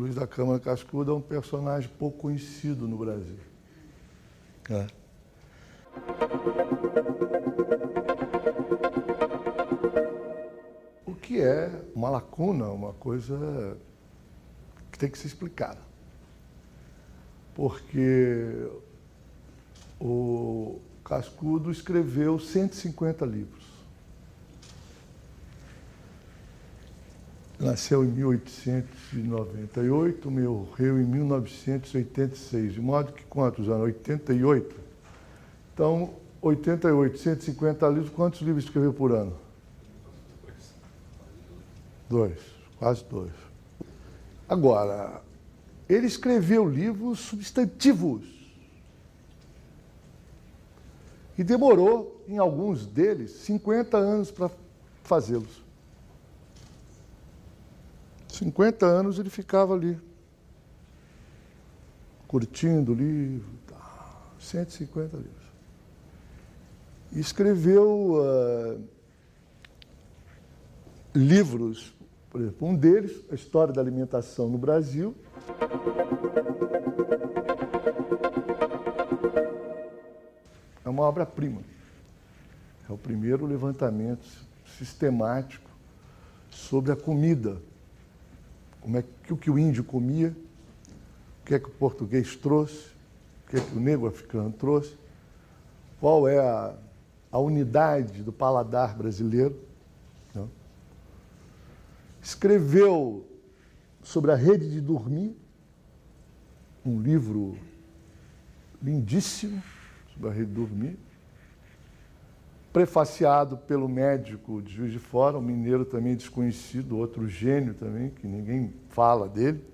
Luiz da Câmara Cascudo é um personagem pouco conhecido no Brasil. O que é uma lacuna, uma coisa que tem que ser explicada. Porque o Cascudo escreveu 150 livros. Nasceu em 1898, morreu em 1986, de modo que quantos anos? 88. Então, 88, 150 livros, quantos livros escreveu por ano? 2, quase 2. Agora, ele escreveu livros substantivos e demorou, em alguns deles, 50 anos para fazê-los. 50 anos ele ficava ali, curtindo o livro, 150 livros. E escreveu livros, por exemplo, um deles, A História da Alimentação no Brasil. É uma obra-prima. É o primeiro levantamento sistemático sobre a comida. Como é que o índio comia, o que é que o português trouxe, o que é que o negro africano trouxe, qual é a unidade do paladar brasileiro. Né? Escreveu sobre a rede de dormir, um livro lindíssimo sobre a rede de dormir, prefaciado pelo médico de Juiz de Fora, um mineiro também desconhecido, outro gênio também, que ninguém fala dele,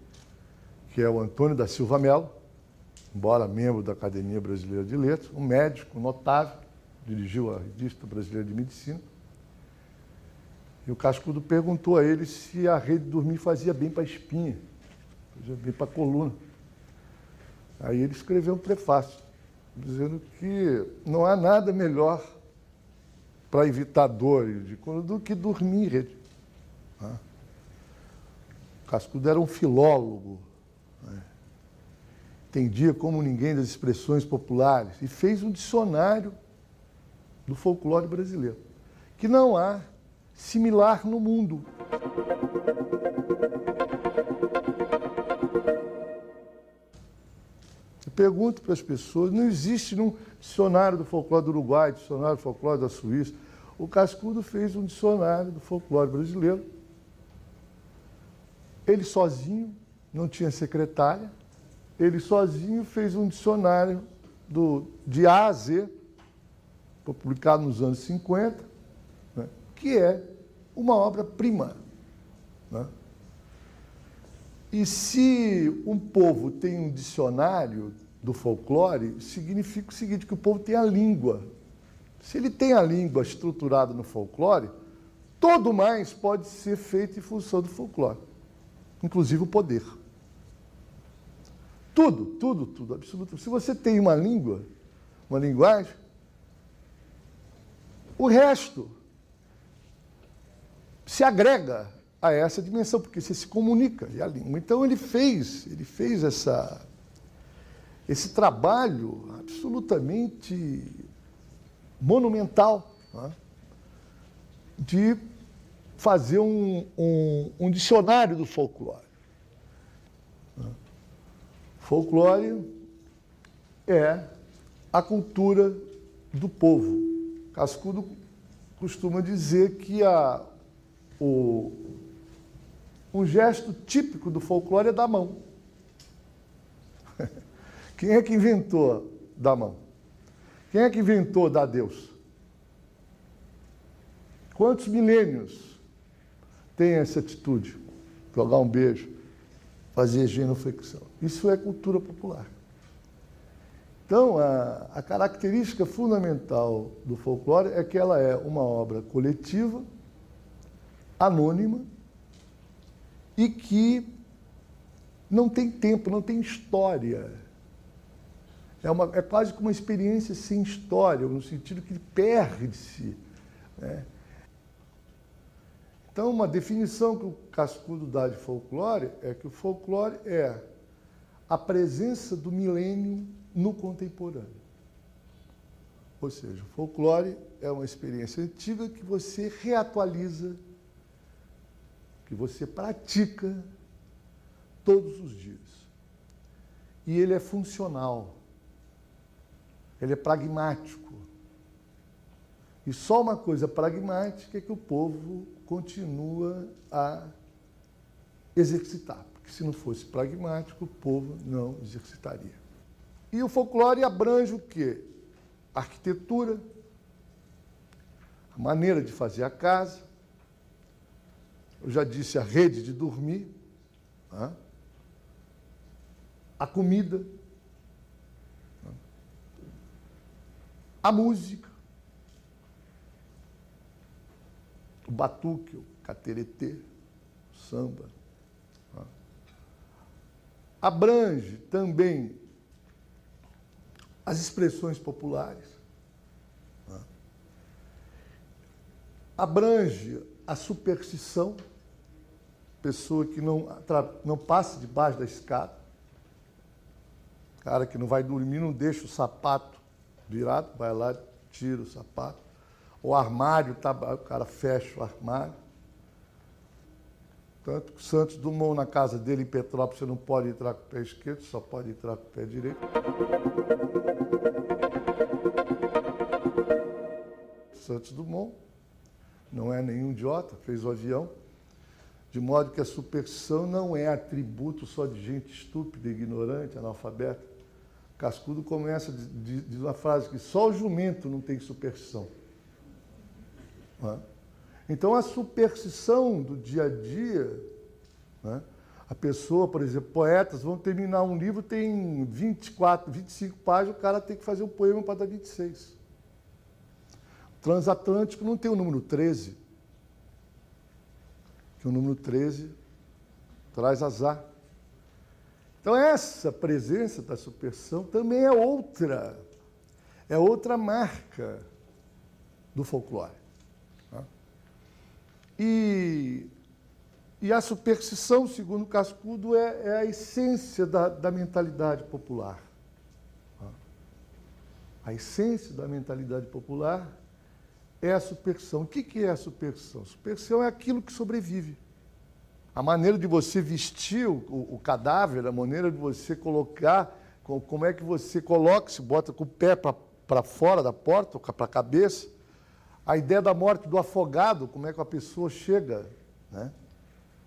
que é o Antônio da Silva Mello, embora membro da Academia Brasileira de Letras, um médico notável, dirigiu a Revista Brasileira de Medicina. E o Cascudo perguntou a ele se a rede de dormir fazia bem para a espinha, fazia bem para a coluna. Aí ele escreveu um prefácio, dizendo que não há nada melhor para evitar dores de coluna do que dormir em rede. Cascudo era um filólogo, entendia como ninguém das expressões populares e fez um dicionário do folclore brasileiro, que não há similar no mundo. Eu pergunto para as pessoas, não existe num dicionário do folclore do Uruguai, dicionário do folclore da Suíça. O Cascudo fez um dicionário do folclore brasileiro. Ele sozinho, não tinha secretária, ele sozinho fez um dicionário de A a Z, publicado nos anos 50, né, que é uma obra-prima. Né? E se um povo tem um dicionário do folclore, significa o seguinte, que o povo tem a língua. Se ele tem a língua estruturada no folclore, todo mais pode ser feito em função do folclore, inclusive o poder. Tudo, absolutamente. Se você tem uma língua, uma linguagem, o resto se agrega a essa dimensão, porque você se comunica, e a língua. Então ele fez esse trabalho absolutamente monumental, né, de fazer um dicionário do folclore. Folclore é a cultura do povo. Cascudo costuma dizer que um gesto típico do folclore é dar mão. Quem é que inventou dar mão? Quem é que inventou dar adeus? Quantos milênios tem essa atitude? Jogar um beijo, fazer genuflexão. Isso é cultura popular. Então, a característica fundamental do folclore é que ela é uma obra coletiva, anônima, e que não tem tempo, não tem história. É quase como uma experiência sem história, no sentido que perde-se. Né? Então, uma definição que o Cascudo dá de folclore é que o folclore é a presença do milênio no contemporâneo. Ou seja, o folclore é uma experiência antiga que você reatualiza, que você pratica todos os dias. E ele é funcional, ele é pragmático. E só uma coisa pragmática é que o povo continua a exercitar. Porque se não fosse pragmático, o povo não exercitaria. E o folclore abrange o quê? A arquitetura, a maneira de fazer a casa, eu já disse a rede de dormir, a comida, a música, o batuque, o cateretê, o samba. Abrange também as expressões populares, abrange a superstição, pessoa que não passa debaixo da escada, cara que não vai dormir, não deixa o sapato virado, vai lá, tira o sapato, o armário, o cara fecha o armário. Tanto que o Santos Dumont, na casa dele em Petrópolis, você não pode entrar com o pé esquerdo, só pode entrar com o pé direito. Santos Dumont não é nenhum idiota, fez o avião, de modo que a superstição não é atributo só de gente estúpida, ignorante, analfabeta. Cascudo começa diz uma frase que só o jumento não tem superstição. Então, a superstição do dia a dia, a pessoa, por exemplo, poetas vão terminar um livro, tem 24, 25 páginas, o cara tem que fazer um poema para dar 26. O transatlântico não tem o número 13, que o número 13 traz azar. Então, essa presença da superstição também é outra marca do folclore. E a superstição, segundo Cascudo, é a essência da mentalidade popular. A essência da mentalidade popular é a superstição. O que é a superstição? A superstição é aquilo que sobrevive. A maneira de você vestir o cadáver, a maneira de você colocar, como é que você coloca, se bota com o pé para fora da porta, para a cabeça. A ideia da morte do afogado, como é que a pessoa chega,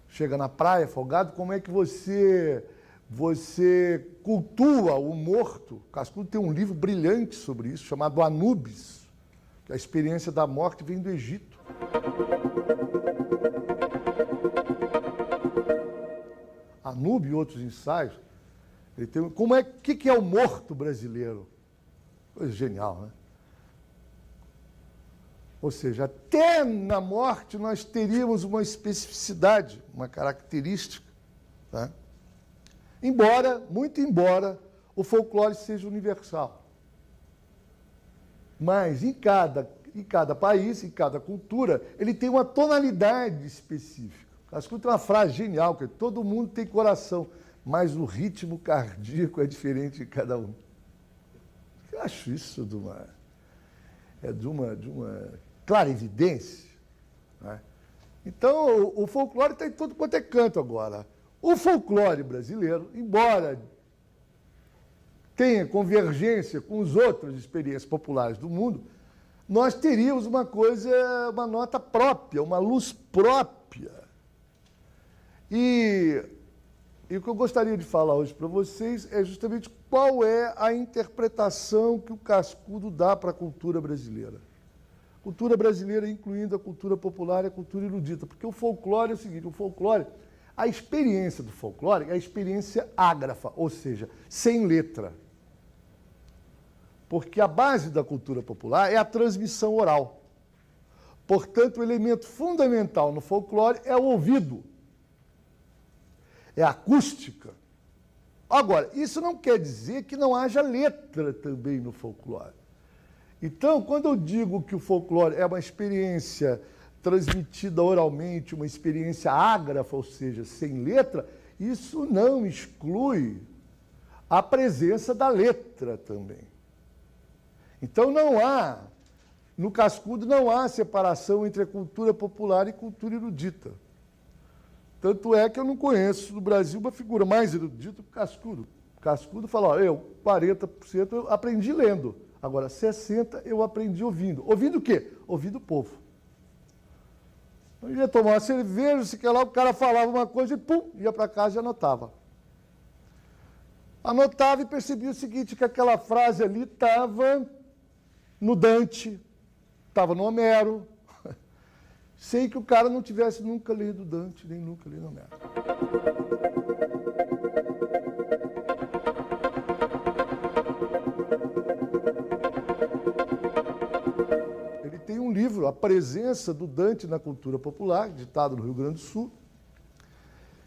chega na praia afogado, como é que você cultua o morto. Cascudo tem um livro brilhante sobre isso, chamado Anubis, que a experiência da morte vem do Egito. Anubis e outros ensaios, ele tem, que é o morto brasileiro? Coisa genial, né? Ou seja, até na morte nós teríamos uma especificidade, uma característica. Muito embora o folclore seja universal. Mas em cada país, em cada cultura, ele tem uma tonalidade específica. Cascudo tem uma frase genial, que todo mundo tem coração, mas o ritmo cardíaco é diferente de cada um. Eu acho isso de uma clarividência. Então, o folclore está em todo quanto é canto agora. O folclore brasileiro, embora tenha convergência com as outras experiências populares do mundo, nós teríamos uma nota própria, uma luz própria. E o que eu gostaria de falar hoje para vocês é justamente qual é a interpretação que o Cascudo dá para a cultura brasileira. Cultura brasileira incluindo a cultura popular e a cultura erudita. Porque o folclore é o seguinte, a experiência do folclore é a experiência ágrafa, ou seja, sem letra. Porque a base da cultura popular é a transmissão oral. Portanto, o elemento fundamental no folclore é o ouvido. É a acústica. Agora, isso não quer dizer que não haja letra também no folclore. Então, quando eu digo que o folclore é uma experiência transmitida oralmente, uma experiência ágrafa, ou seja, sem letra, isso não exclui a presença da letra também. Então no Cascudo não há separação entre a cultura popular e cultura erudita. Tanto é que eu não conheço no Brasil uma figura mais erudita que o Cascudo. O Cascudo fala, ó, eu, 40% eu aprendi lendo, agora 60% eu aprendi ouvindo. Ouvindo o quê? Ouvindo o povo. Eu ia tomar uma cerveja, se quer lá, o cara falava uma coisa e pum, ia para casa e anotava. Anotava e percebia o seguinte, que aquela frase ali estava no Dante, estava no Homero. Sei que o cara não tivesse nunca lido Dante, nem nunca lido Homero. Ele tem um livro, A Presença do Dante na Cultura Popular, ditado no Rio Grande do Sul,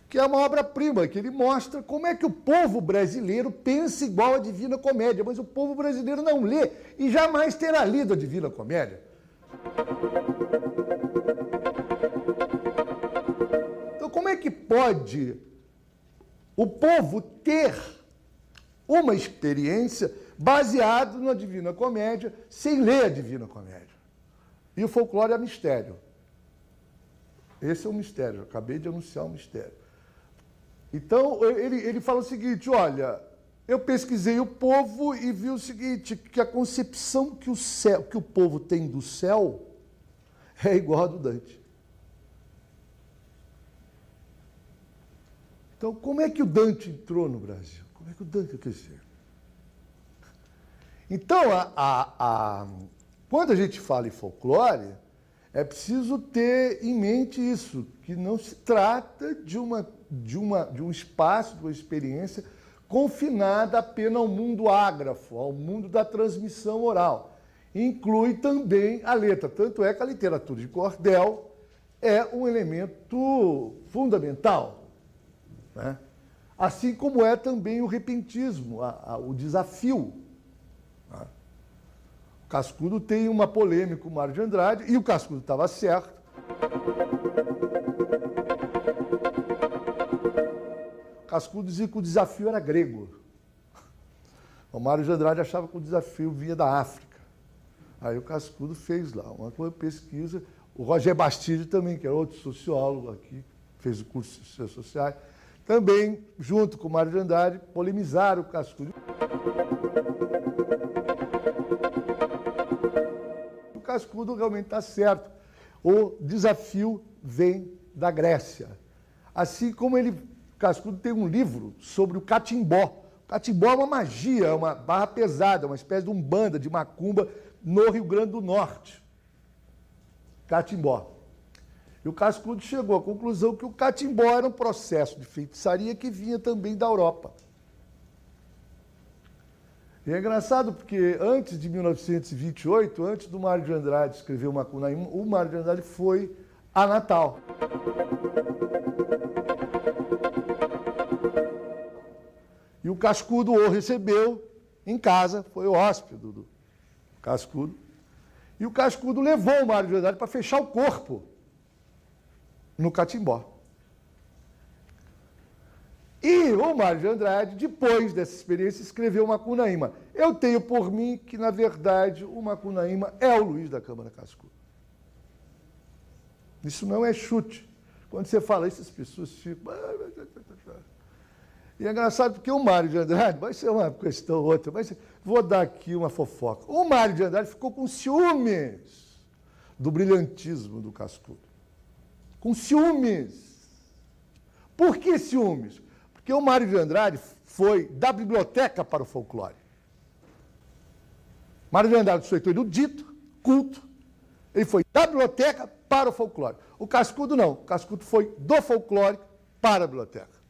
que é uma obra-prima, que ele mostra como é que o povo brasileiro pensa igual a Divina Comédia, mas o povo brasileiro não lê e jamais terá lido a Divina Comédia. Então, como é que pode o povo ter uma experiência baseada na Divina Comédia sem ler a Divina Comédia? E o folclore é mistério. Esse é um mistério, eu acabei de anunciar um mistério. Então, ele fala o seguinte, olha, eu pesquisei o povo e vi o seguinte, que a concepção que o povo tem do céu é igual a do Dante. Então, como é que o Dante entrou no Brasil? Como é que o Dante cresceu? Então, quando a gente fala em folclore, é preciso ter em mente isso, que não se trata de um espaço, de uma experiência confinada apenas ao mundo ágrafo, ao mundo da transmissão oral. Inclui também a letra. Tanto é que a literatura de cordel é um elemento fundamental, né? Assim como é também o repentismo, o desafio. Né? O Cascudo tem uma polêmica com o Mário de Andrade, e o Cascudo estava certo. O Cascudo dizia que o desafio era grego. O Mário de Andrade achava que o desafio vinha da África. Aí o Cascudo fez lá uma pesquisa. O Roger Bastide também, que é outro sociólogo aqui, fez o curso de Ciências Sociais, também, junto com o Mário de Andrade, polemizaram o Cascudo. O Cascudo realmente está certo. O desafio vem da Grécia. Assim como Cascudo tem um livro sobre o catimbó. O catimbó é uma magia, é uma barra pesada, uma espécie de umbanda, de macumba, no Rio Grande do Norte. Catimbó. E o Cascudo chegou à conclusão que o catimbó era um processo de feitiçaria que vinha também da Europa. E é engraçado porque antes de 1928, antes do Mário de Andrade escrever o Macunaíma, o Mário de Andrade foi a Natal. E o Cascudo o recebeu em casa, foi o hóspede do Cascudo. E o Cascudo levou o Mário de Andrade para fechar o corpo no catimbó. E o Mário de Andrade, depois dessa experiência, escreveu o Macunaíma. Eu tenho por mim que, na verdade, o Macunaíma é o Luiz da Câmara Cascudo. Isso não é chute. Quando você fala isso, as pessoas ficam... E é engraçado porque o Mário de Andrade, vai ser uma questão ou outra, mas vou dar aqui uma fofoca. O Mário de Andrade ficou com ciúmes do brilhantismo do Cascudo. Com ciúmes. Por que ciúmes? Porque o Mário de Andrade foi da biblioteca para o folclore. Mário de Andrade foi erudito, culto, ele foi da biblioteca para o folclore. O Cascudo não, o Cascudo foi do folclore para a biblioteca.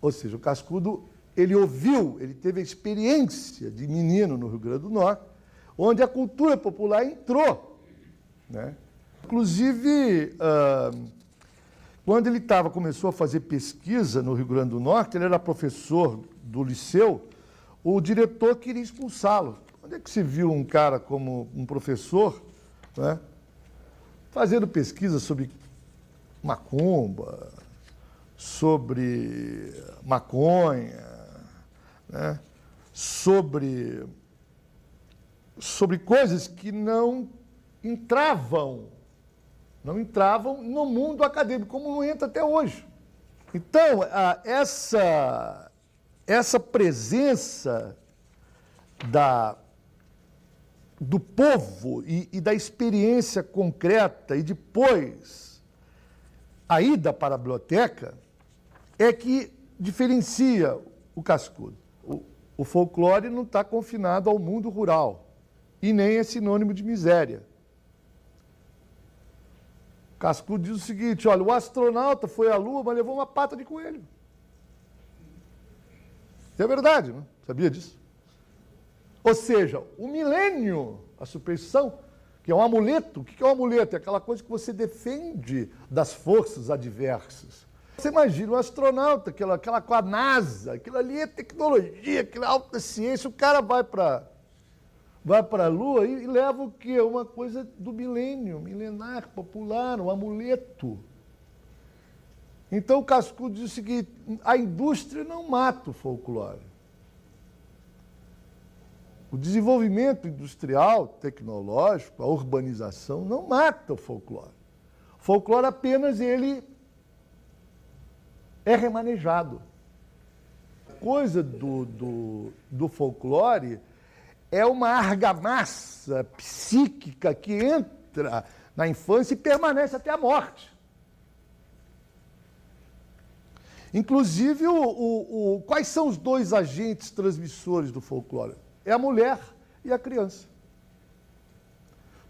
Ou seja, o Cascudo, ele ouviu, ele teve a experiência de menino no Rio Grande do Norte, onde a cultura popular entrou, né? Inclusive, quando ele começou a fazer pesquisa no Rio Grande do Norte, ele era professor do liceu, o diretor queria expulsá-lo. Onde é que se viu um cara como um professor, né, fazendo pesquisa sobre macumba, sobre maconha, né? sobre coisas que não entravam no mundo acadêmico, como não entra até hoje. Então, essa presença do povo e da experiência concreta e depois a ida para a biblioteca é que diferencia o Cascudo. O folclore não está confinado ao mundo rural e nem é sinônimo de miséria. Cascudo diz o seguinte, olha, o astronauta foi à Lua, mas levou uma pata de coelho. Isso é verdade, não? Sabia disso? Ou seja, o milênio, a superstição, que é um amuleto. O que é um amuleto? É aquela coisa que você defende das forças adversas. Você imagina um astronauta, aquela com a NASA, aquilo ali é tecnologia, aquilo é alta ciência, o cara vai para a Lua e leva o quê? Uma coisa do milênio, milenar, popular, um amuleto. Então o Cascudo diz o seguinte, a indústria não mata o folclore. O desenvolvimento industrial, tecnológico, a urbanização não mata o folclore. O folclore apenas ele é remanejado. A coisa do folclore é uma argamassa psíquica que entra na infância e permanece até a morte. Inclusive, quais são os dois agentes transmissores do folclore? É a mulher e a criança.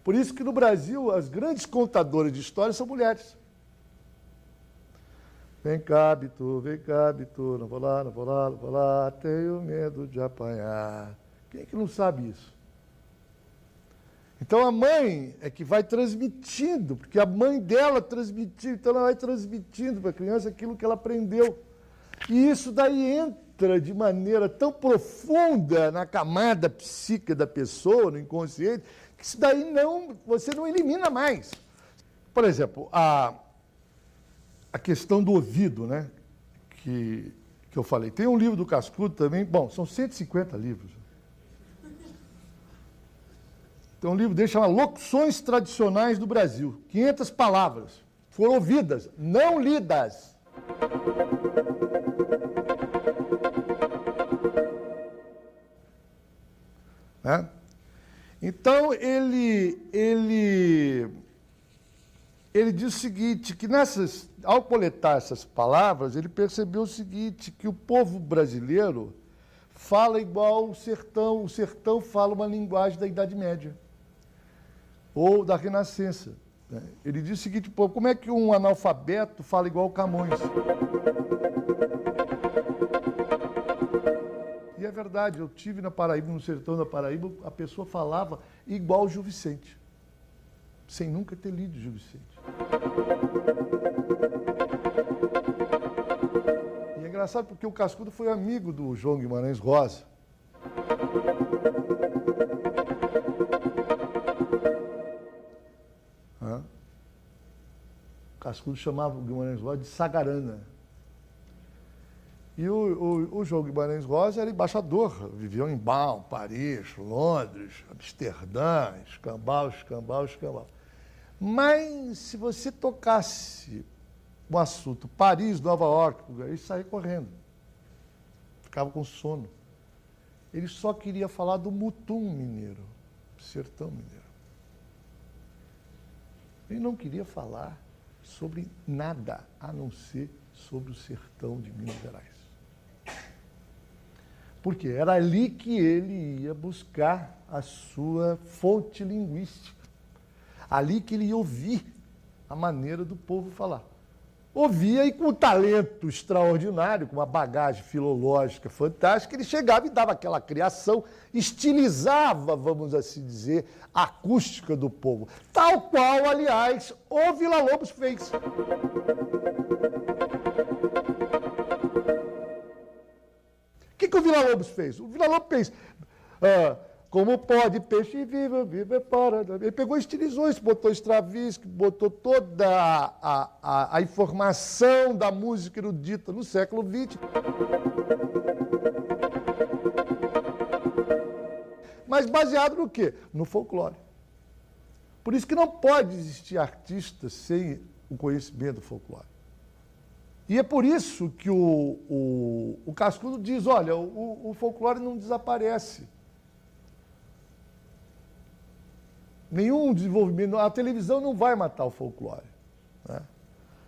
Por isso que no Brasil as grandes contadoras de histórias são mulheres. Vem cá, Bitu, não vou lá, não vou lá, não vou lá, tenho medo de apanhar. Quem é que não sabe isso? Então a mãe é que vai transmitindo, porque a mãe dela transmitiu, então ela vai transmitindo para a criança aquilo que ela aprendeu. E isso daí entra de maneira tão profunda na camada psíquica da pessoa, no inconsciente, que isso daí você não elimina mais. Por exemplo, a questão do ouvido, né? Que eu falei. Tem um livro do Cascudo também, bom, são 150 livros. Tem um livro dele chamado Locuções Tradicionais do Brasil. 500 palavras. Foram ouvidas, não lidas. Né? Então, ele diz o seguinte, que ao coletar essas palavras, ele percebeu o seguinte, que o povo brasileiro fala igual o sertão fala uma linguagem da Idade Média, ou da Renascença. Né? Ele diz o seguinte, pô, como é que um analfabeto fala igual o Camões? E é verdade, eu tive na Paraíba, no sertão da Paraíba, a pessoa falava igual o Gil Vicente, sem nunca ter lido Gil Vicente. E é engraçado porque o Cascudo foi amigo do João Guimarães Rosa. O Cascudo chamava o Guimarães Rosa de Sagarana. E o João Guimarães Rosa era embaixador, viviam em Baum, Paris, Londres, Amsterdã, escambau. Mas se você tocasse o assunto Paris, Nova York, ele saía correndo. Ficava com sono. Ele só queria falar do Mutum mineiro, sertão mineiro. Ele não queria falar sobre nada, a não ser sobre o sertão de Minas Gerais. Porque era ali que ele ia buscar a sua fonte linguística. Ali que ele ia ouvir a maneira do povo falar. Ouvia e com um talento extraordinário, com uma bagagem filológica fantástica, ele chegava e dava aquela criação, estilizava, vamos assim dizer, a acústica do povo. Tal qual, aliás, o Villa-Lobos fez. O que o Villa-Lobos fez? O Villa-Lobos fez, Como pode peixe vivo, viver fora da... Ele pegou e estilizou isso, botou Stravinsky, botou toda a informação da música erudita no século XX. Mas baseado no quê? No folclore. Por isso que não pode existir artista sem o conhecimento do folclore. E é por isso que o Cascudo diz, olha, o folclore não desaparece. Nenhum desenvolvimento, a televisão não vai matar o folclore. Né?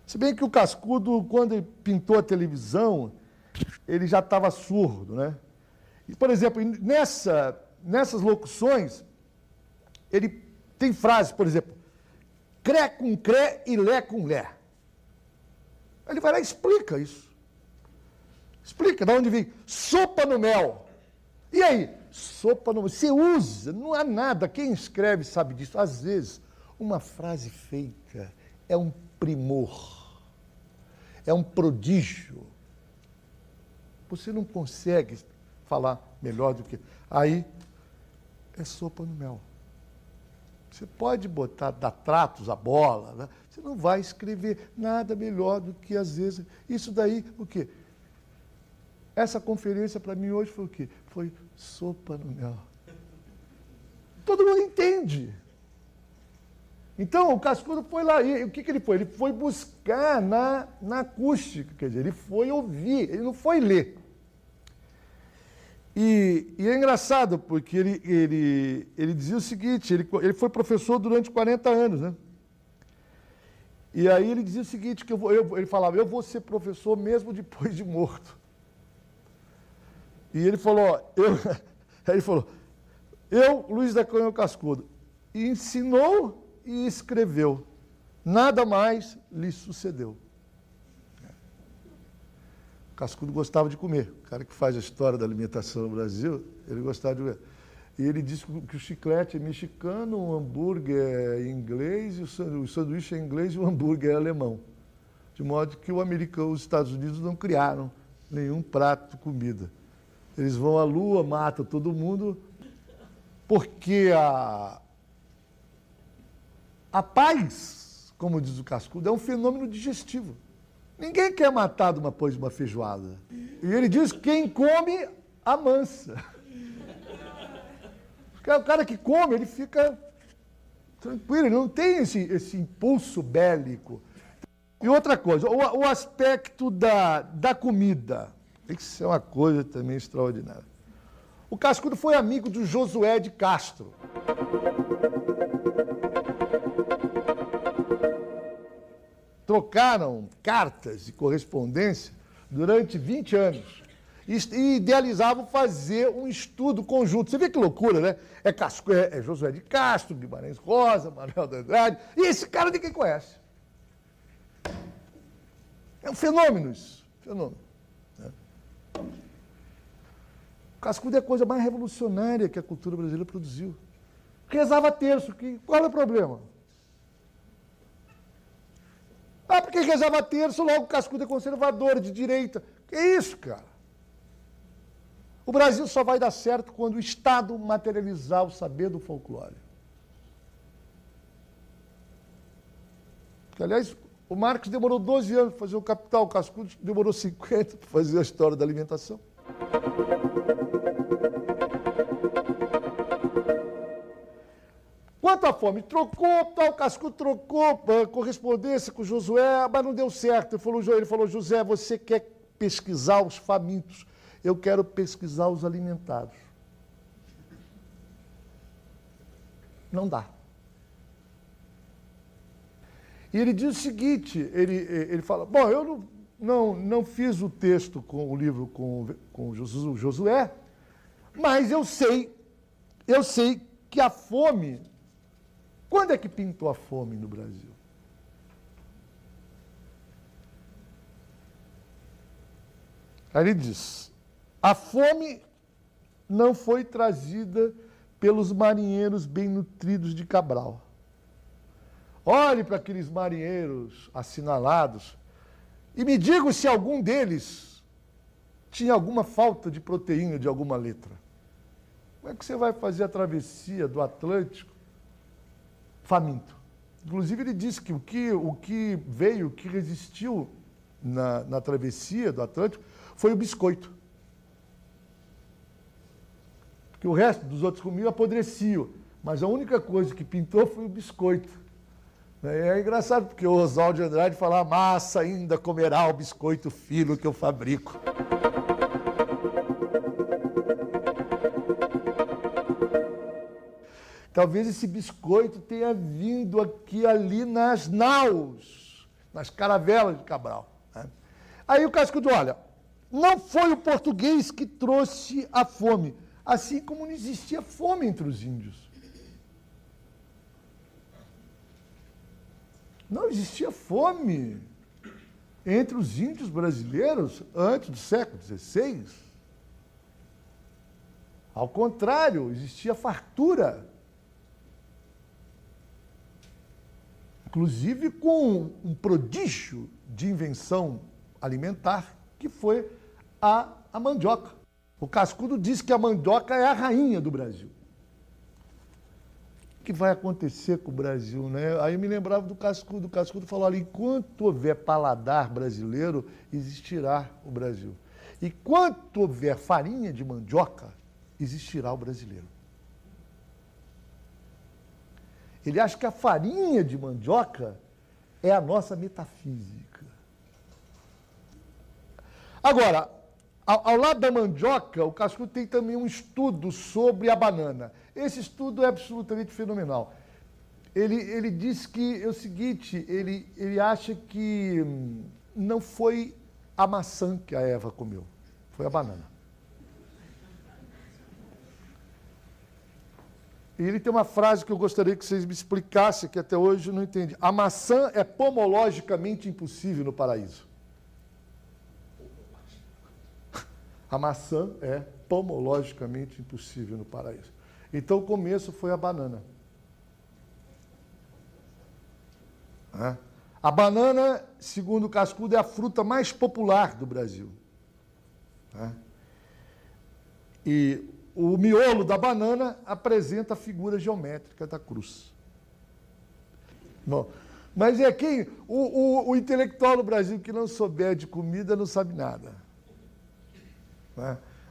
Se bem que o Cascudo, quando ele pintou a televisão, ele já estava surdo. Né? E, por exemplo, nessas locuções, ele tem frases, por exemplo, cré com cré e lé com lé. Ele vai lá e explica isso. Explica de onde vem sopa no mel. E aí? Sopa no mel. Você usa, não há nada. Quem escreve sabe disso. Às vezes, uma frase feita é um primor, é um prodígio. Você não consegue falar melhor do que... Aí, é sopa no mel. Você pode botar, dar tratos à bola, né? Você não vai escrever nada melhor do que, às vezes... Isso daí, o quê? Essa conferência, para mim, hoje foi o quê? Foi sopa no mel. Todo mundo entende. Então, o Cascudo foi lá. E o que ele foi? Ele foi buscar na acústica, quer dizer, ele foi ouvir, ele não foi ler. E é engraçado, porque ele dizia o seguinte, ele foi professor durante 40 anos, né? E aí ele dizia o seguinte, que ele falava, eu vou ser professor mesmo depois de morto. E ele falou, Luiz da Cunha Cascudo, ensinou e escreveu, nada mais lhe sucedeu. Cascudo gostava de comer. O cara que faz a história da alimentação no Brasil, ele gostava de comer. E ele disse que o chiclete é mexicano, o hambúrguer é inglês, o sanduíche é inglês e o hambúrguer é alemão. De modo que os Estados Unidos não criaram nenhum prato de comida. Eles vão à Lua, matam todo mundo, porque a paz, como diz o Cascudo, é um fenômeno digestivo. Ninguém quer matar depois de uma feijoada. E ele diz que quem come, amansa. O cara que come, ele fica tranquilo, ele não tem esse impulso bélico. E outra coisa, o aspecto da comida. Isso é uma coisa também extraordinária. O Cascudo foi amigo do Josué de Castro. Trocaram cartas e correspondência durante 20 anos e idealizavam fazer um estudo conjunto. Você vê que loucura, né? É Josué de Castro, Guimarães Rosa, Manuel de Andrade, e esse cara ninguém conhece. É um fenômeno isso, fenômeno. Né? O Cascudo é a coisa mais revolucionária que a cultura brasileira produziu. Rezava terço, qual é o problema? Porque rezava terço, logo o Cascudo é conservador, de direita. Que isso, cara? O Brasil só vai dar certo quando o Estado materializar o saber do folclore. Porque, aliás, o Marx demorou 12 anos para fazer o Capital, o Cascudo demorou 50 para fazer a história da alimentação. Quanto à fome, o Cascudo trocou correspondência com o Josué, mas não deu certo. Ele falou, José, você quer pesquisar os famintos, eu quero pesquisar os alimentados. Não dá. E ele diz o seguinte, ele fala, bom, eu não fiz o texto com o livro com Josué, mas eu sei que a fome... Quando é que pintou a fome no Brasil? Aí ele diz, a fome não foi trazida pelos marinheiros bem nutridos de Cabral. Olhe para aqueles marinheiros assinalados e me diga se algum deles tinha alguma falta de proteína de alguma letra. Como é que você vai fazer a travessia do Atlântico faminto? Inclusive, ele disse que o que veio, o que resistiu na travessia do Atlântico foi o biscoito. Porque o resto dos outros comiam apodreciam, mas a única coisa que pintou foi o biscoito. É engraçado, porque o Oswald de Andrade fala: a massa ainda comerá o biscoito fino que eu fabrico. Talvez esse biscoito tenha vindo aqui ali nas naus, nas caravelas de Cabral. Né? Aí o Cascudo, olha, não foi o português que trouxe a fome, assim como não existia fome entre os índios. Não existia fome entre os índios brasileiros antes do século XVI. Ao contrário, existia fartura. Inclusive com um prodígio de invenção alimentar, que foi a mandioca. O Cascudo diz que a mandioca é a rainha do Brasil. O que vai acontecer com o Brasil, né? Aí eu me lembrava do Cascudo. O Cascudo falou ali: enquanto houver paladar brasileiro, existirá o Brasil. E enquanto houver farinha de mandioca, existirá o brasileiro. Ele acha que a farinha de mandioca é a nossa metafísica. Agora, ao lado da mandioca, o Cascudo tem também um estudo sobre a banana. Esse estudo é absolutamente fenomenal. Ele diz que é o seguinte, ele acha que não foi a maçã que a Eva comeu, foi a banana. E ele tem uma frase que eu gostaria que vocês me explicassem, que até hoje eu não entendi. A maçã é pomologicamente impossível no paraíso. A maçã é pomologicamente impossível no paraíso. Então o começo foi a banana. A banana, segundo o Cascudo, é a fruta mais popular do Brasil. E o miolo da banana apresenta a figura geométrica da cruz. Bom, mas é quem? O intelectual do Brasil que não souber de comida não sabe nada.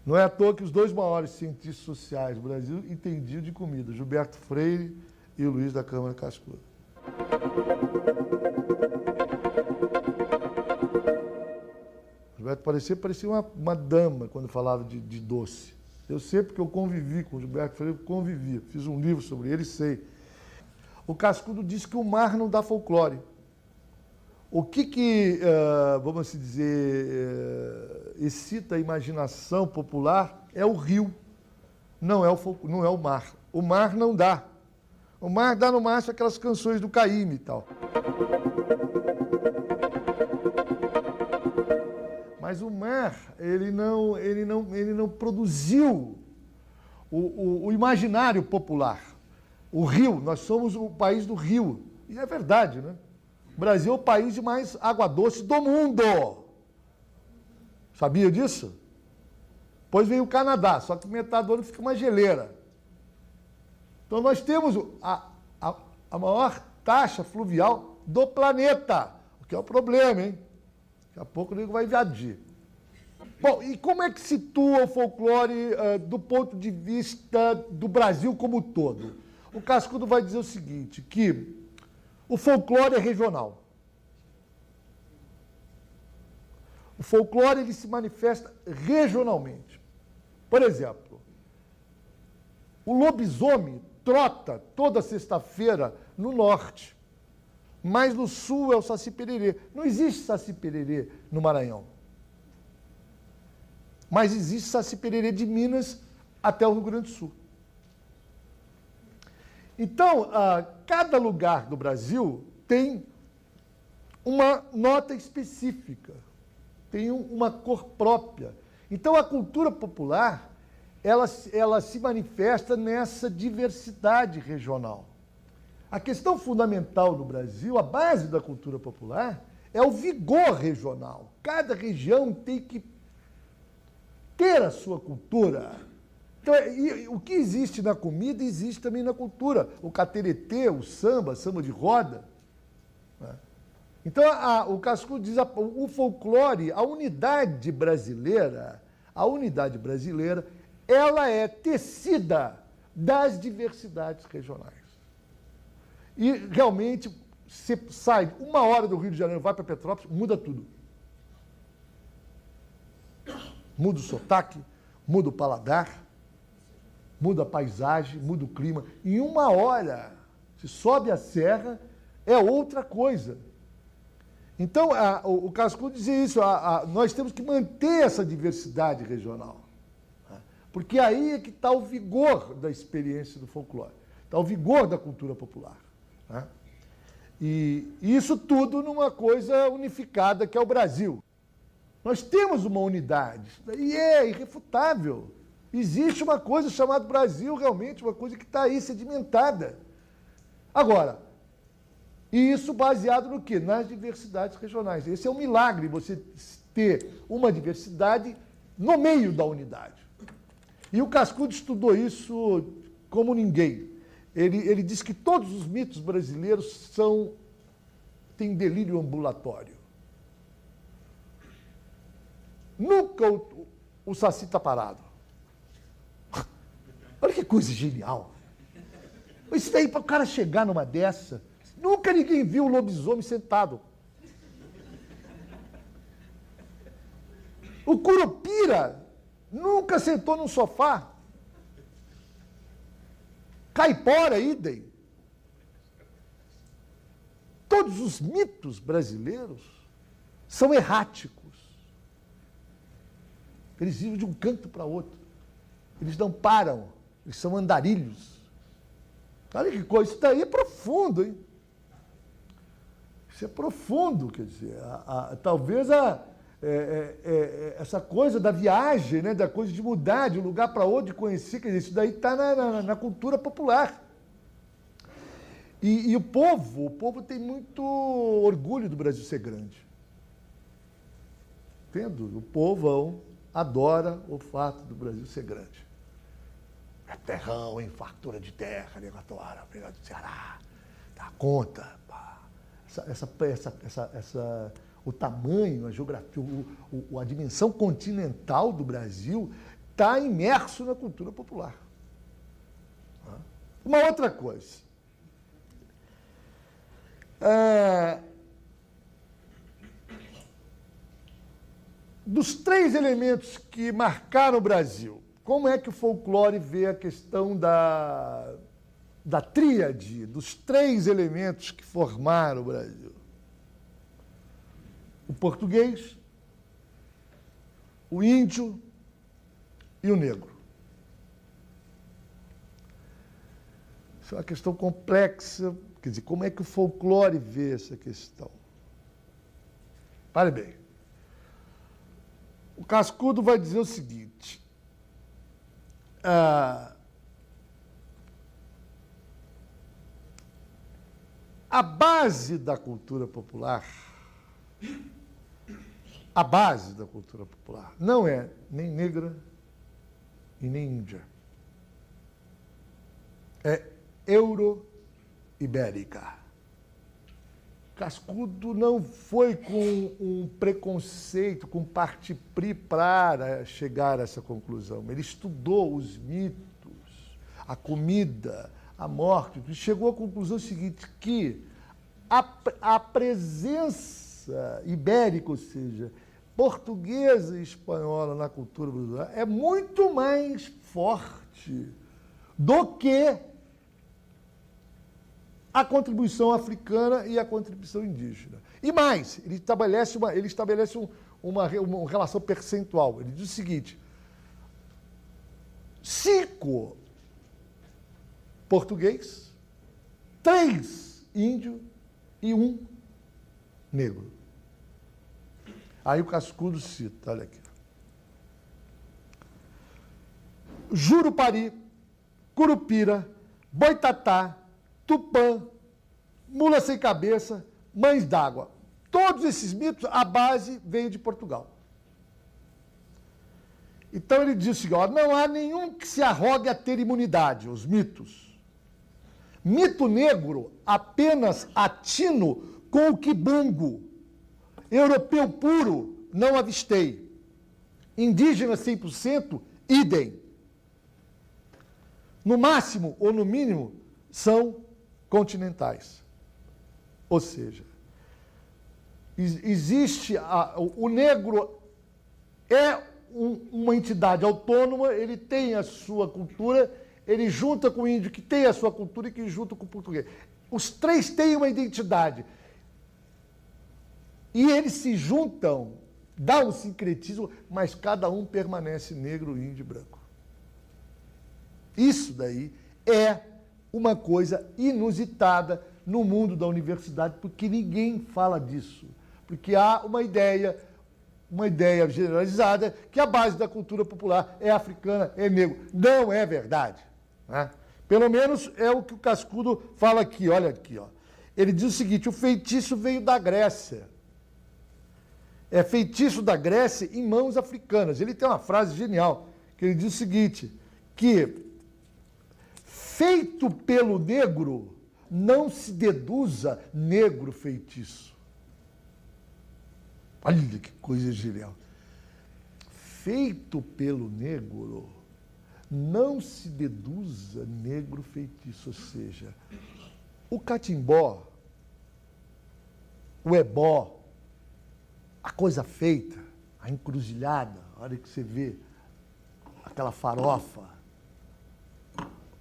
Não é à toa que os dois maiores cientistas sociais do Brasil entendiam de comida, Gilberto Freire e o Luiz da Câmara Cascudo. Gilberto parecia uma dama quando falava de doce. Eu sei porque eu convivi com o Gilberto Freire, fiz um livro sobre ele e sei. O Cascudo diz que o mar não dá folclore. O que vamos dizer, excita a imaginação popular é o rio, não é o mar. O mar não dá. O mar dá no máximo aquelas canções do Caíme e tal. Mas o mar, ele não produziu o imaginário popular. O rio, nós somos o país do rio. E é verdade, né? O Brasil é o país de mais água doce do mundo. Sabia disso? Depois vem o Canadá, só que metade do ano fica uma geleira. Então nós temos a maior taxa fluvial do planeta, o que é o problema, hein? Daqui a pouco o nego vai invadir. Bom, e como é que situa o folclore do ponto de vista do Brasil como um todo? O Cascudo vai dizer o seguinte, que o folclore é regional. O folclore ele se manifesta regionalmente. Por exemplo, o lobisomem trota toda sexta-feira no norte, mas no sul é o Saci-Pererê. Não existe Saci-Pererê no Maranhão. Mas existe Saci-Pererê de Minas até o Rio Grande do Sul. Então, cada lugar do Brasil tem uma nota específica, tem uma cor própria. Então, a cultura popular, ela se manifesta nessa diversidade regional. A questão fundamental no Brasil, a base da cultura popular, é o vigor regional. Cada região tem que ter a sua cultura, Então, o que existe na comida, existe também na cultura. O cateretê, o samba de roda. Né? Então, o Cascudo diz, o folclore, a unidade brasileira, ela é tecida das diversidades regionais. E, realmente, você sai 1 hora do Rio de Janeiro, vai para Petrópolis, muda tudo. Muda o sotaque, muda o paladar, muda a paisagem, muda o clima. Em 1 hora, se sobe a serra, é outra coisa. Então, o Cascudo dizia isso, nós temos que manter essa diversidade regional. Porque aí é que está o vigor da experiência do folclore, está o vigor da cultura popular. Né? E isso tudo numa coisa unificada que é o Brasil. Nós temos uma unidade, e é irrefutável. Existe uma coisa chamada Brasil, realmente, uma coisa que está aí sedimentada. Agora, e isso baseado no quê? Nas diversidades regionais. Esse é um milagre, você ter uma diversidade no meio da unidade. E o Cascudo estudou isso como ninguém. Ele diz que todos os mitos brasileiros têm delírio ambulatório. Nunca o Saci está parado. Olha que coisa genial. Isso daí, para o cara chegar numa dessa, nunca ninguém viu o lobisomem sentado. O Curupira nunca sentou num sofá. Caipora, idem. Todos os mitos brasileiros são erráticos. Eles vivem de um canto para outro. Eles não param. Eles são andarilhos. Olha que coisa. Isso daí é profundo, hein? Isso é profundo, quer dizer. Talvez essa coisa da viagem, né, da coisa de mudar de um lugar para outro, de conhecer, quer dizer, isso daí está na cultura popular. E o povo tem muito orgulho do Brasil ser grande. Entendo? O povão adora o fato do Brasil ser grande. É terrão, hein? Fartura de terra, negatória, pegado do Ceará, dá conta. Pá. O tamanho, a geografia, a dimensão continental do Brasil está imerso na cultura popular. Uma outra coisa. Dos 3 elementos que marcaram o Brasil, como é que o folclore vê a questão da tríade, dos 3 elementos que formaram o Brasil? O português, o índio e o negro. Isso é uma questão complexa. Quer dizer, como é que o folclore vê essa questão? Pare bem. O Cascudo vai dizer o seguinte. A base da cultura popular, não é nem negra e nem índia. É euro-ibérica. Cascudo não foi com um preconceito, com parte-pri para chegar a essa conclusão. Ele estudou os mitos, a comida, a morte, e chegou à conclusão seguinte, que a presença ibérica, ou seja, portuguesa e espanhola na cultura brasileira, é muito mais forte do que a contribuição africana e a contribuição indígena. E mais, ele estabelece uma relação percentual. Ele diz o seguinte: 5 português, 3 índio e 1 negro. Aí o Cascudo cita, olha aqui. Jurupari, Curupira, Boitatá, Tupã, Mula Sem Cabeça, Mães d'Água. Todos esses mitos, a base veio de Portugal. Então ele diz o seguinte, ó, não há nenhum que se arrogue a ter imunidade, os mitos. Mito negro apenas atino com o quibungo. Europeu puro não avistei. Indígena 100%, idem. No máximo ou no mínimo, são continentais. Ou seja, existe o negro é uma entidade autônoma, ele tem a sua cultura, ele junta com o índio que tem a sua cultura e que junta com o português. Os três têm uma identidade. E eles se juntam, dá um sincretismo, mas cada um permanece negro, índio e branco. Isso daí é uma coisa inusitada no mundo da universidade, porque ninguém fala disso. Porque há uma ideia generalizada que a base da cultura popular é africana, é negro. Não é verdade. Né? Pelo menos é o que o Cascudo fala aqui, olha aqui. Ó. Ele diz o seguinte, o feitiço veio da Grécia. É feitiço da Grécia em mãos africanas. Ele tem uma frase genial, que ele diz o seguinte, que feito pelo negro, não se deduza negro feitiço. Olha que coisa genial. Feito pelo negro, não se deduza negro feitiço. Ou seja, o catimbó, o ebó, a coisa feita, a encruzilhada, a hora que você vê aquela farofa,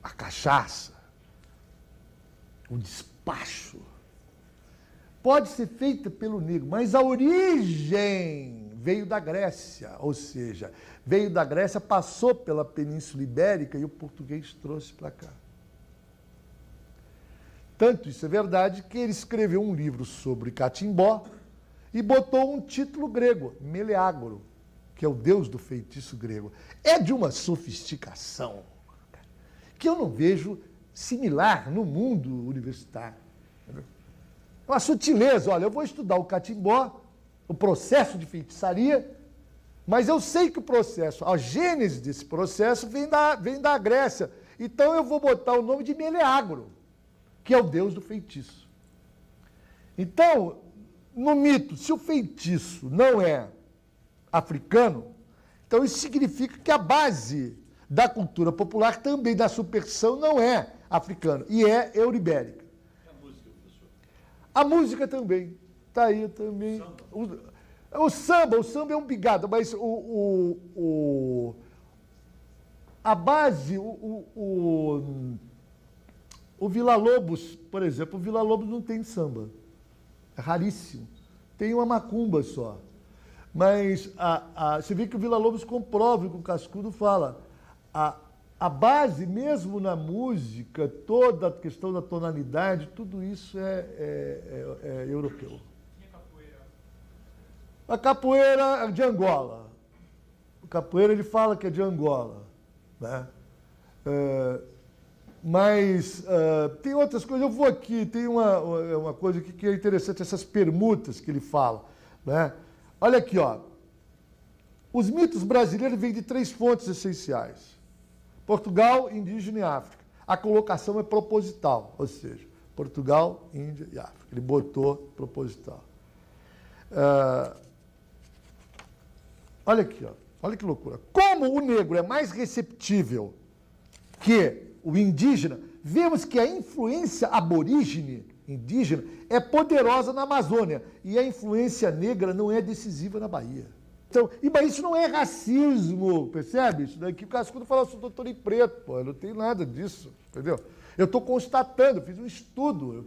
a cachaça, o despacho, pode ser feita pelo negro, mas a origem veio da Grécia, ou seja, veio da Grécia, passou pela Península Ibérica e o português trouxe para cá. Tanto isso é verdade que ele escreveu um livro sobre catimbó e botou um título grego, Meleagro, que é o deus do feitiço grego. É de uma sofisticação que eu não vejo similar no mundo universitário. Uma sutileza, olha, eu vou estudar o catimbó, o processo de feitiçaria, mas eu sei que o processo, a gênese desse processo vem da Grécia. Então eu vou botar o nome de Meleagro, que é o deus do feitiço. Então, no mito, se o feitiço não é africano, então isso significa que a base da cultura popular, também da superstição, não é africana, e é euribérica. E a música, professor? A música também. Está aí também. O samba é um bigado, mas a base, o Villa-Lobos, por exemplo, o Villa-Lobos não tem samba. É raríssimo. Tem uma macumba só. Mas você vê que o Villa-Lobos comprova o que o Cascudo fala. A base, mesmo na música, toda a questão da tonalidade, tudo isso é europeu. E a capoeira? A capoeira é de Angola. A capoeira ele fala que é de Angola. Né? Mas tem outras coisas. Eu vou aqui, tem uma coisa aqui que é interessante, essas permutas que ele fala. Né? Olha aqui, ó. Os mitos brasileiros vêm de 3 fontes essenciais. Portugal, indígena e África. A colocação é proposital, ou seja, Portugal, Índia e África. Ele botou proposital. Olha aqui, ó. Olha que loucura. Como o negro é mais receptível que o indígena, vemos que a influência aborígene, indígena, é poderosa na Amazônia e a influência negra não é decisiva na Bahia. Então, mas isso não é racismo, percebe? Isso daqui o Cascudo fala, eu sou doutor em preto, pô, eu não tenho nada disso, entendeu? Eu estou constatando, eu fiz um estudo,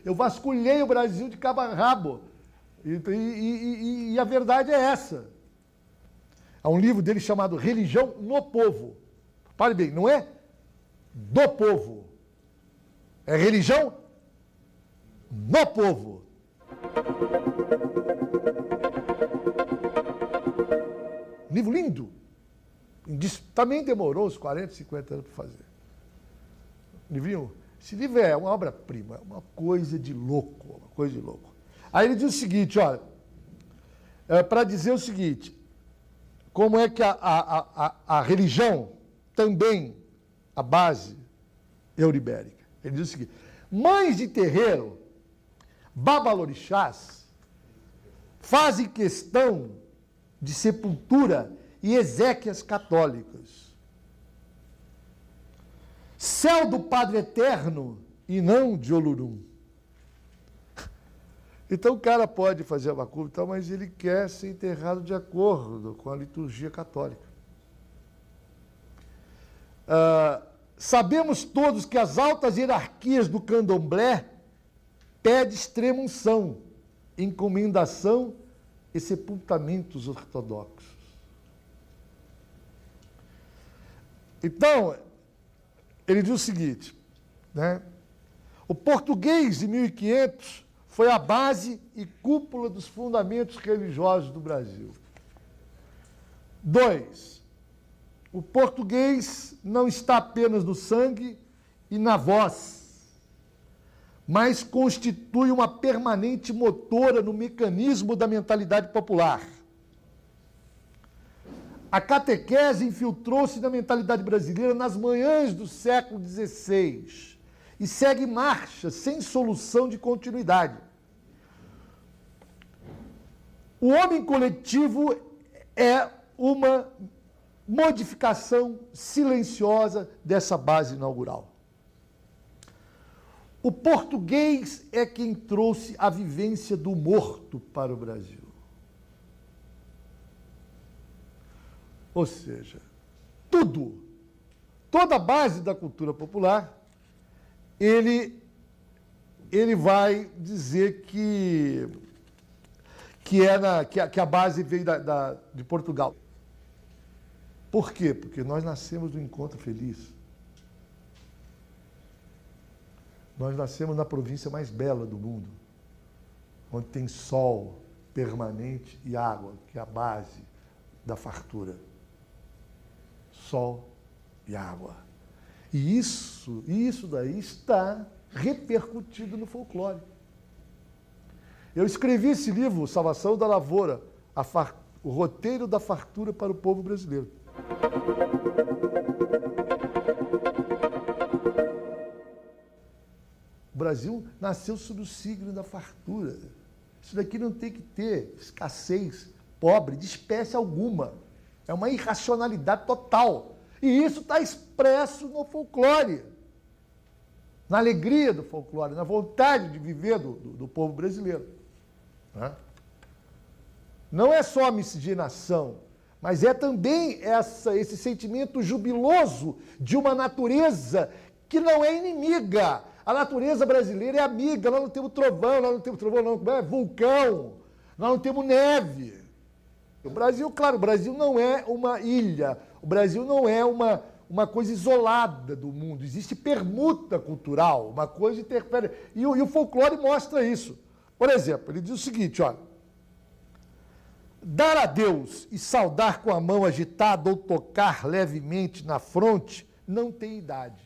eu vasculhei o Brasil de cabo a rabo. E a verdade é essa. Há um livro dele chamado Religião no Povo. Pare bem, não é do povo. É religião no povo. Livro lindo. Também demorou uns 40, 50 anos para fazer. Livrinho, esse livro é uma obra-prima, é uma coisa de louco, uma coisa de louco. Aí ele diz o seguinte, olha, para dizer o seguinte, como é que a religião também, a base euribérica. Ele diz o seguinte: mães de terreiro, babalorixás, fazem questão de sepultura e exéquias católicas. Céu do Padre Eterno e não de Olorum. Então o cara pode fazer a macumba, mas ele quer ser enterrado de acordo com a liturgia católica. Sabemos todos que as altas hierarquias do candomblé pedem extrema-unção, encomendação e sepultamentos ortodoxos. Então, ele diz o seguinte, né? O português de 1500 foi a base e cúpula dos fundamentos religiosos do Brasil. 2. O português não está apenas no sangue e na voz, mas constitui uma permanente motora no mecanismo da mentalidade popular. A catequese infiltrou-se na mentalidade brasileira nas manhãs do século XVI e segue marcha sem solução de continuidade. O homem coletivo é uma modificação silenciosa dessa base inaugural. O português é quem trouxe a vivência do morto para o Brasil. Ou seja, toda a base da cultura popular, ele vai dizer que a base veio de Portugal. Por quê? Porque nós nascemos do encontro feliz. Nós nascemos na província mais bela do mundo, onde tem sol permanente e água, que é a base da fartura. Sol e água. E isso daí está repercutido no folclore. Eu escrevi esse livro, Salvação da Lavoura, o roteiro da fartura para o povo brasileiro. O Brasil nasceu sob o signo da fartura. Isso daqui não tem que ter escassez, pobre, de espécie alguma. É uma irracionalidade total. E isso está expresso no folclore, na alegria do folclore, na vontade de viver do povo brasileiro. Não é só a miscigenação, mas é também esse sentimento jubiloso de uma natureza que não é inimiga. A natureza brasileira é amiga. Nós não temos trovão, não é vulcão, nós não temos neve. O Brasil, claro, o Brasil não é uma ilha, o Brasil não é uma coisa isolada do mundo. Existe permuta cultural, uma coisa interfere. E o folclore mostra isso. Por exemplo, ele diz o seguinte, olha: dar adeus e saudar com a mão agitada ou tocar levemente na fronte não tem idade.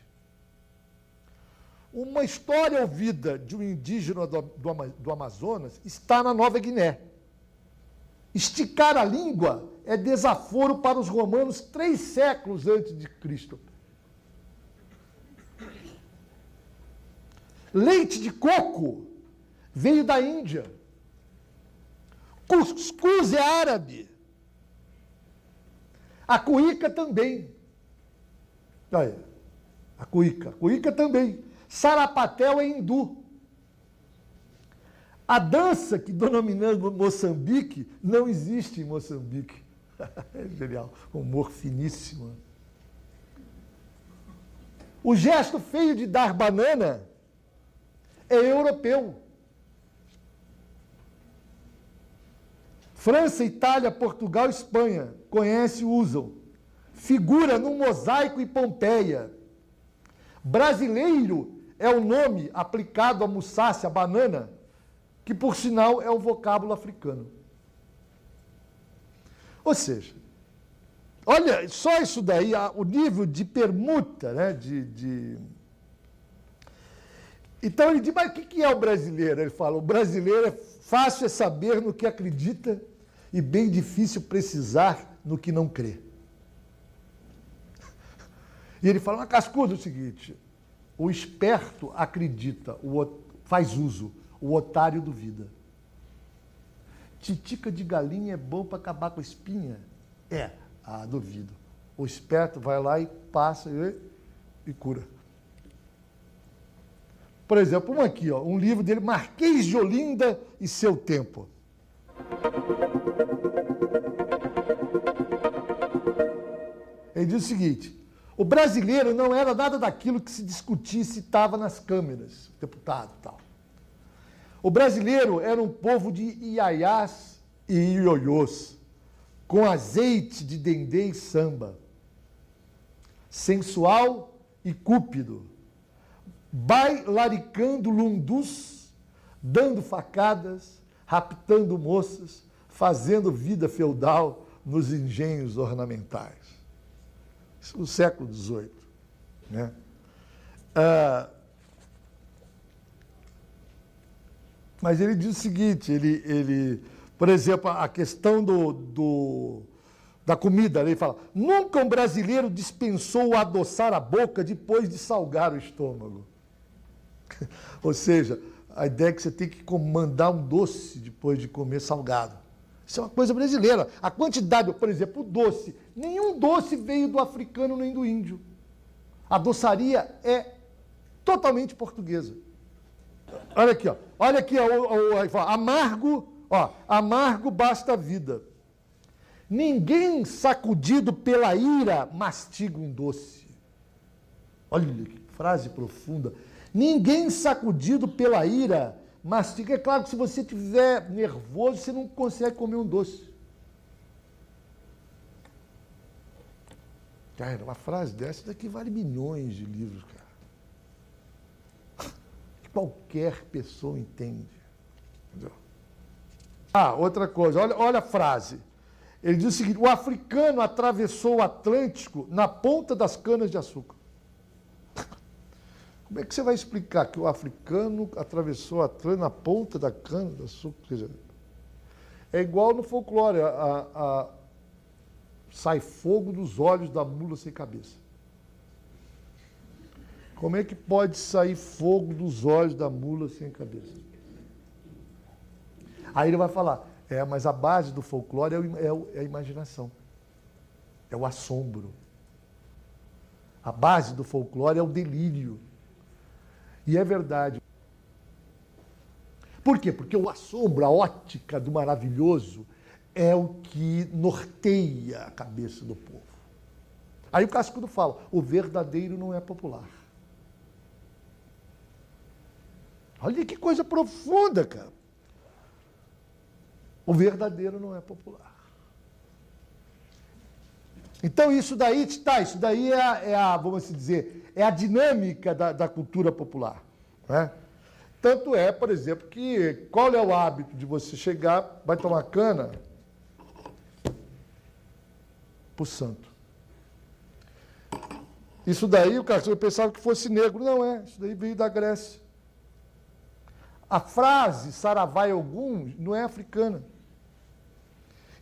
Uma história ouvida de um indígena do Amazonas está na Nova Guiné. Esticar a língua é desaforo para os romanos 3 séculos antes de Cristo. Leite de coco veio da Índia. Cuscuz é árabe. A cuíca também. Aí, a cuíca também. Sarapatel é hindu. A dança que denominamos Moçambique não existe em Moçambique. É genial, humor finíssimo. O gesto feio de dar banana é europeu. França, Itália, Portugal, Espanha conhecem e usam. Figura no mosaico em Pompeia. Brasileiro é o nome aplicado à musácea, banana, que, por sinal, é o vocábulo africano. Ou seja, olha, só isso daí, o nível de permuta, né, Então, ele diz, mas o que é o brasileiro? Ele fala, o brasileiro fácil é saber no que acredita e bem difícil precisar no que não crê. E ele fala, mas Cascudo, é o seguinte, o esperto acredita, faz uso, o otário duvida. Titica de galinha é bom para acabar com a espinha? É, duvido. O esperto vai lá e passa e cura. Por exemplo, um livro dele, Marquês de Olinda e seu tempo. Ele diz o seguinte, o brasileiro não era nada daquilo que se discutia e citava nas câmeras, deputado e tal. O brasileiro era um povo de iaiás e ioiôs, com azeite de dendê e samba, sensual e cúpido, bailaricando lundus, dando facadas, raptando moças, fazendo vida feudal nos engenhos ornamentais. Isso no século XVIII. Né? Mas ele diz o seguinte, por exemplo, a questão da comida, ele fala, nunca um brasileiro dispensou adoçar a boca depois de salgar o estômago. Ou seja, a ideia é que você tem que mandar um doce depois de comer salgado. Isso é uma coisa brasileira. A quantidade, por exemplo, o doce. Nenhum doce veio do africano nem do índio. A doçaria é totalmente portuguesa. Olha aqui, ó. Olha aqui, amargo, amargo basta a vida. Ninguém sacudido pela ira mastiga um doce. Olha que frase profunda. Ninguém sacudido pela ira mastiga. É claro que se você estiver nervoso, você não consegue comer um doce. Cara, uma frase dessa daqui vale milhões de livros, cara. Qualquer pessoa entende. Entendeu? Outra coisa, olha a frase. Ele diz o seguinte, o africano atravessou o Atlântico na ponta das canas de açúcar. Como é que você vai explicar que o africano atravessou o Atlântico na ponta da cana de açúcar? Quer dizer, é igual no folclore, sai fogo dos olhos da mula sem cabeça. Como é que pode sair fogo dos olhos da mula sem cabeça? Aí ele vai falar, mas a base do folclore é a imaginação, é o assombro. A base do folclore é o delírio. E é verdade. Por quê? Porque o assombro, a ótica do maravilhoso, é o que norteia a cabeça do povo. Aí o Cascudo fala, o verdadeiro não é popular. Olha que coisa profunda, cara. O verdadeiro não é popular. Então isso daí vamos assim dizer, é a dinâmica da cultura popular. Né? Tanto é, por exemplo, que qual é o hábito de você chegar, vai tomar cana pro santo. Isso daí, o Cascudo pensava que fosse negro. Não é, isso daí veio da Grécia. A frase Saravai Ogum não é africana.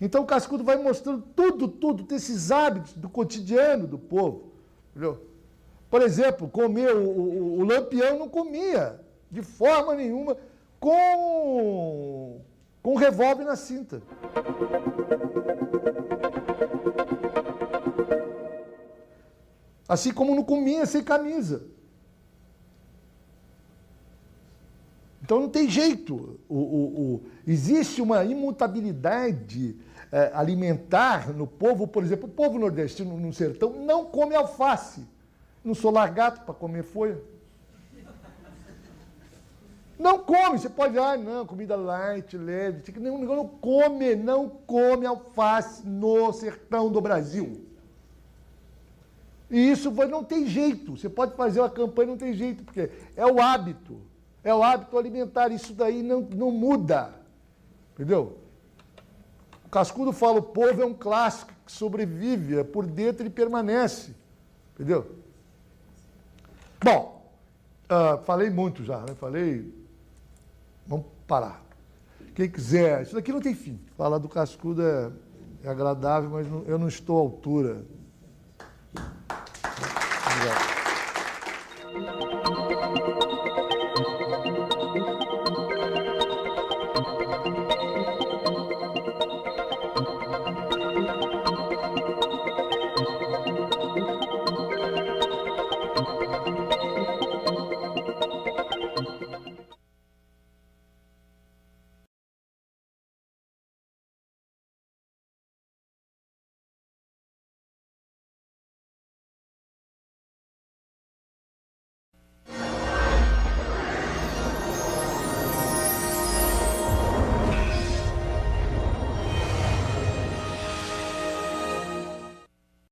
Então o Cascudo vai mostrando tudo desses hábitos do cotidiano do povo. Entendeu? Por exemplo, comer o Lampião não comia, de forma nenhuma, com revólver na cinta. Assim como não comia sem camisa. Então não tem jeito. Existe uma imutabilidade alimentar no povo. Por exemplo, o povo nordestino no sertão não come alface. Não sou largato para comer folha. Não come. Você pode, não, comida light, leve. Não come alface no sertão do Brasil. E isso não tem jeito. Você pode fazer uma campanha, não tem jeito, porque é o hábito. É o hábito alimentar, isso daí não muda. Entendeu? O Cascudo fala, o povo é um clássico que sobrevive, por dentro ele permanece. Entendeu? Bom, falei muito já, né? Vamos parar. Quem quiser, isso daqui não tem fim. Falar do Cascudo é agradável, mas eu não estou à altura. Obrigado.